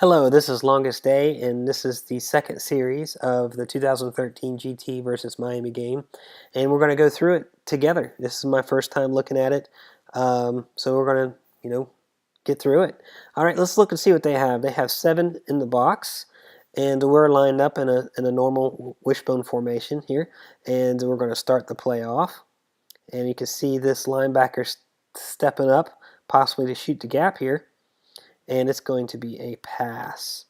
Hello, this is Longest Day, and this is the second series of the 2013 GT versus Miami game, and we're going to go through it together. This is my first time looking at it, so we're going to, get through it. All right, let's look and see what they have. They have 7 in the box, and we're lined up in a normal wishbone formation here, and we're going to start the play off. And you can see this linebacker stepping up, possibly to shoot the gap here. And it's going to be a pass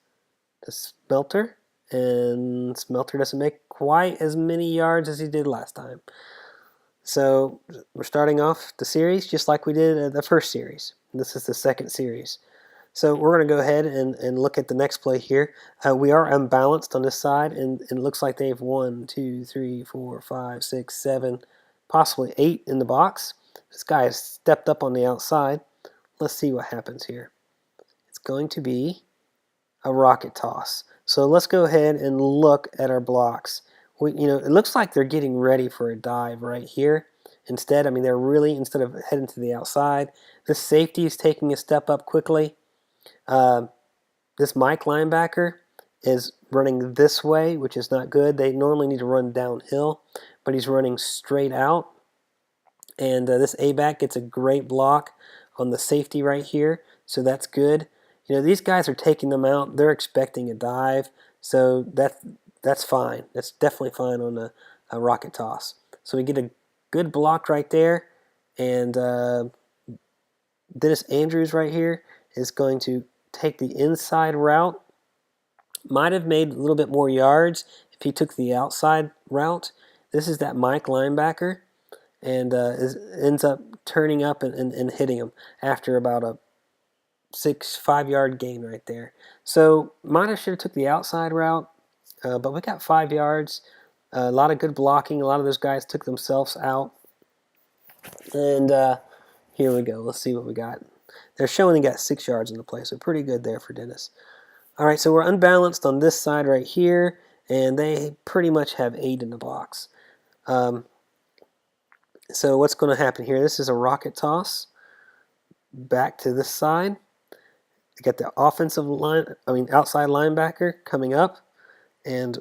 to Smelter, and Smelter doesn't make quite as many yards as he did last time. So we're starting off the series just like we did the first series. This is the second series. So we're going to go ahead and look at the next play here. We are unbalanced on this side, and it looks like they have 1, 2, 3, 4, 5, 6, 7, possibly 8 in the box. This guy has stepped up on the outside. Let's see what happens here. It's going to be a rocket toss. So let's go ahead and look at our blocks. It looks like they're getting ready for a dive right here. Instead, they're really, instead of heading to the outside, this safety is taking a step up quickly. This Mike linebacker is running this way, which is not good. They normally need to run downhill, but he's running straight out. And this A-back gets a great block on the safety right here, so that's good. These guys are taking them out. They're expecting a dive, so that's fine. That's definitely fine on a rocket toss. So we get a good block right there, and Dennis Andrews right here is going to take the inside route. Might have made a little bit more yards if he took the outside route. This is that Mike linebacker, and ends up turning up and hitting him after about a 5-yard gain right there. So might have should have took the outside route, but we got 5 yards. A lot of good blocking. A lot of those guys took themselves out. And here we go. Let's see what we got. They're showing they got 6 yards in the play, so pretty good there for Dennis. All right, so we're unbalanced on this side right here, and they pretty much have 8 in the box. So what's going to happen here? This is a rocket toss back to this side. You got the outside linebacker coming up, and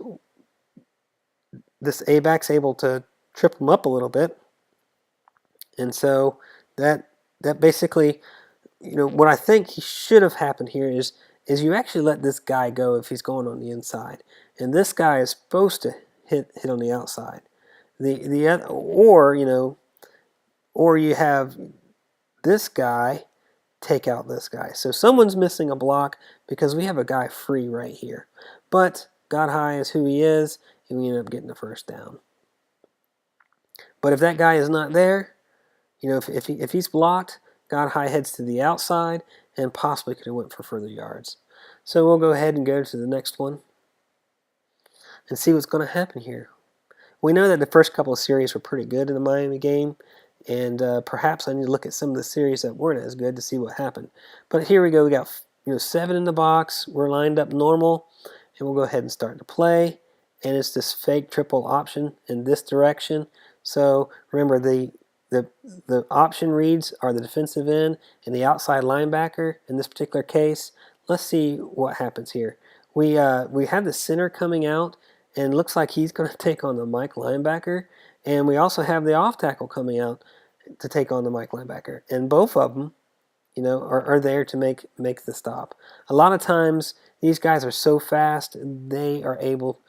this A-back's able to trip him up a little bit. And so that basically, what I think he should have happened here is you actually let this guy go if he's going on the inside, and this guy is supposed to hit on the outside. The other, or you have this guy take out this guy. So someone's missing a block because we have a guy free right here. But God High is who he is, and we end up getting the first down. But if that guy is not there, if he's blocked, God High heads to the outside and possibly could have went for further yards. So we'll go ahead and go to the next one and see what's going to happen here. We know that the first couple of series were pretty good in the Miami game, and perhaps I need to look at some of the series that weren't as good to see what happened. But here we go. We got 7 in the box. We're lined up normal, and we'll go ahead and start to play. And it's this fake triple option in this direction. So remember, the option reads are the defensive end and the outside linebacker in this particular case. Let's see what happens here. We have the center coming out, and it looks like he's going to take on the Mike linebacker. And we also have the off tackle coming out to take on the Mike linebacker. And both of them, are there to make the stop. A lot of times, these guys are so fast, they are able,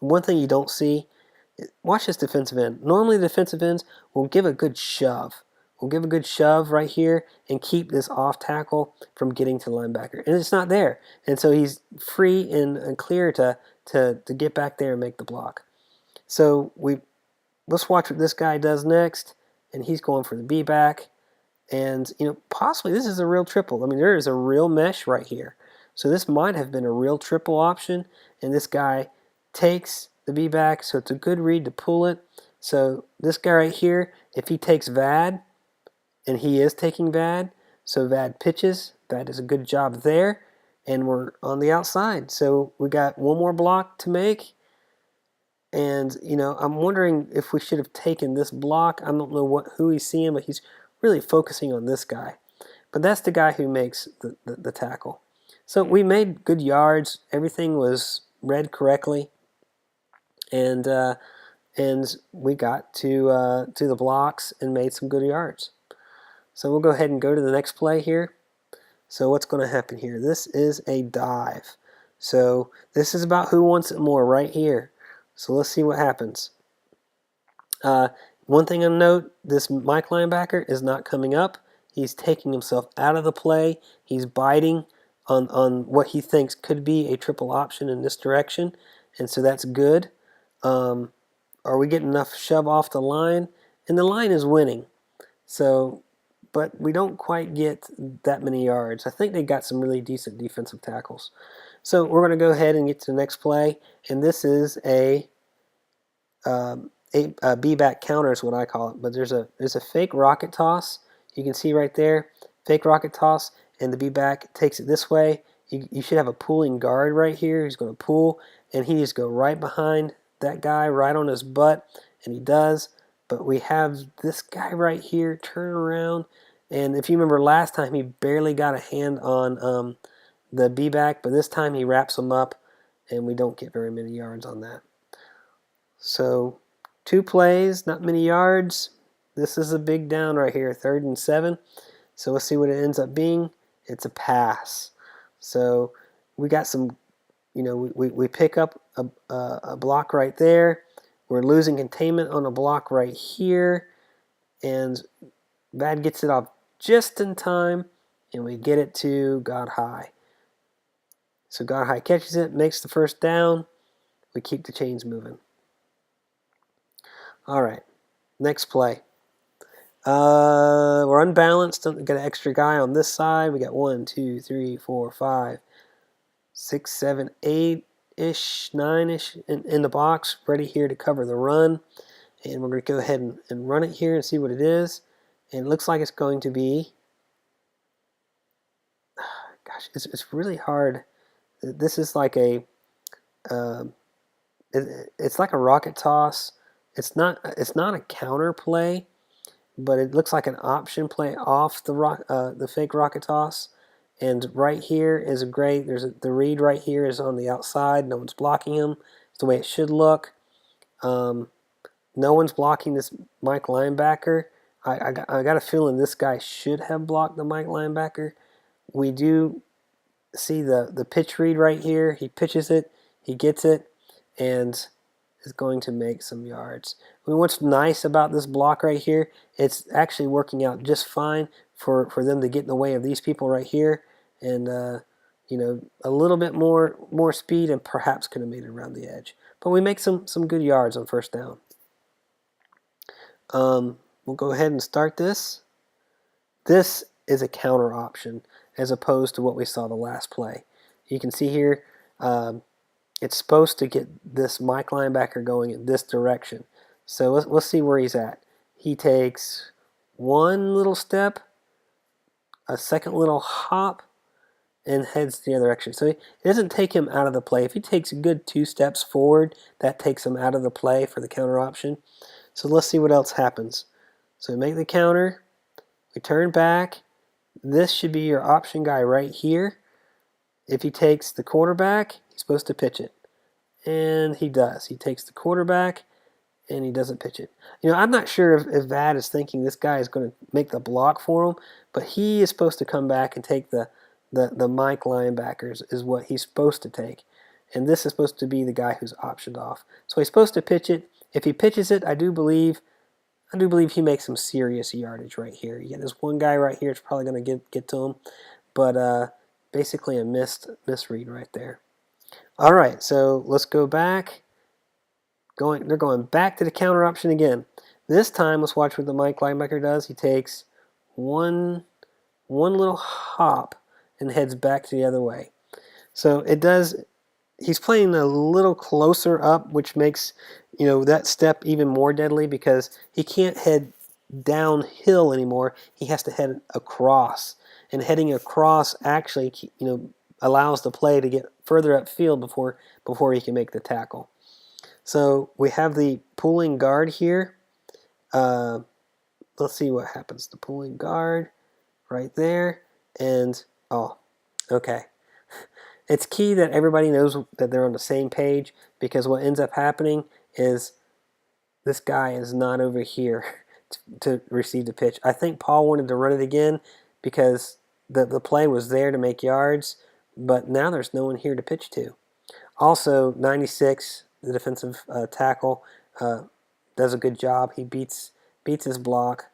one thing you don't see, watch this defensive end. Normally, the defensive ends will give a good shove. We'll give a good shove right here and keep this off tackle from getting to the linebacker. And it's not there. And so he's free and clear to get back there and make the block. So let's watch what this guy does next. And he's going for the B-back. And, possibly this is a real triple. There is a real mesh right here. So this might have been a real triple option. And this guy takes the B-back, so it's a good read to pull it. So this guy right here, if he takes Vad, and he is taking Vad, so Vad pitches. Vad does a good job there, and we're on the outside. So we got one more block to make. And, I'm wondering if we should have taken this block. I don't know who he's seeing, but he's really focusing on this guy. But that's the guy who makes the tackle. So we made good yards. Everything was read correctly, and we got to the blocks and made some good yards. So we'll go ahead and go to the next play here. So what's going to happen here? This is a dive. So this is about who wants it more right here. So let's see what happens. One thing to note, this Mike linebacker is not coming up. He's taking himself out of the play. He's biting on what he thinks could be a triple option in this direction. And so that's good. Are we getting enough shove off the line? And the line is winning. So, but we don't quite get that many yards. I think they got some really decent defensive tackles. So we're going to go ahead and get to the next play. And this is a B-back counter is what I call it. But there's a fake rocket toss. You can see right there, fake rocket toss, and the B-back takes it this way. You should have a pulling guard right here. He's going to pull, and he just go right behind that guy, right on his butt, and he does. But we have this guy right here turn around, and if you remember last time, he barely got a hand on the B-back, but this time he wraps him up, and we don't get very many yards on that. So 2 plays, not many yards. This is a big down right here, 3rd and 7. So let's see what it ends up being. It's a pass. So we got some, we pick up a block right there. We're losing containment on a block right here. And Bad gets it off just in time, and we get it to Godhigh. So Godhigh catches it, makes the first down. We keep the chains moving. All right, next play. We're unbalanced. Don't get an extra guy on this side. We got 1, 2, 3, 4, 5, 6, 7, 8-ish, 9-ish in the box, ready here to cover the run. And we're going to go ahead and run it here and see what it is. And it looks like it's going to be, gosh, it's really hard. This is like it's like a rocket toss. It's not a counter play, but it looks like an option play off the fake rocket toss. And right here is a great. The read right here is on the outside. No one's blocking him. It's the way it should look. No one's blocking this Mike linebacker. I got a feeling this guy should have blocked the Mike linebacker. We do see the pitch read right here. He pitches it. He gets it, and is going to make some yards. What's nice about this block right here, it's actually working out just fine for them to get in the way of these people right here, and a little bit more speed, and perhaps could have made it around the edge. But we make some good yards on first down. We'll go ahead and start this. This is a counter option as opposed to what we saw the last play. You can see here, it's supposed to get this Mike linebacker going in this direction. So let's see where he's at. He takes one little step, a second little hop, and heads the other direction. So it doesn't take him out of the play. If he takes a good 2 steps forward, that takes him out of the play for the counter option. So let's see what else happens. So we make the counter, we turn back. This should be your option guy right here. If he takes the quarterback, he's supposed to pitch it. And he does. He takes the quarterback, and he doesn't pitch it. I'm not sure if Vad is thinking this guy is going to make the block for him, but he is supposed to come back and take the Mike linebackers is what he's supposed to take. And this is supposed to be the guy who's optioned off. So he's supposed to pitch it. If he pitches it, I do believe he makes some serious yardage right here. You get this one guy right here. It's probably going to get to him, but basically a misread right there. All right, so let's go back. They're going back to the counter option again. This time, let's watch what the Mike linebacker does. He takes one little hop and heads back to the other way. So it does. He's playing a little closer up, which makes that step even more deadly because he can't head downhill anymore. He has to head across, and heading across actually allows the play to get further upfield before he can make the tackle. So we have the pulling guard here. Let's see what happens. The pulling guard right there, and okay. It's key that everybody knows that they're on the same page, because what ends up happening is this guy is not over here to receive the pitch. I think Paul wanted to run it again because the play was there to make yards, but now there's no one here to pitch to. Also, 96, the defensive tackle, does a good job. He beats his block.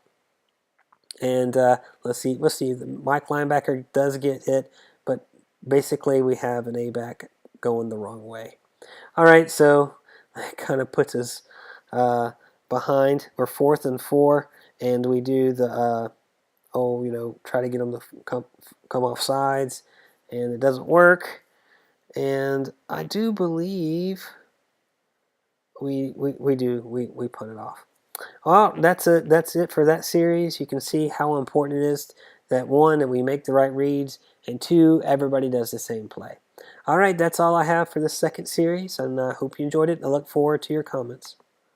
And let's see. The Mike linebacker does get hit, but basically we have an A-back going the wrong way. All right, so that kind of puts us behind. We're 4th and 4, and we do the try to get them to come off sides, and it doesn't work. And I do believe we punt it off. Well, that's it for that series. You can see how important it is that, one, that we make the right reads, and two, everybody does the same play. All right, that's all I have for this second series, and I hope you enjoyed it. I look forward to your comments.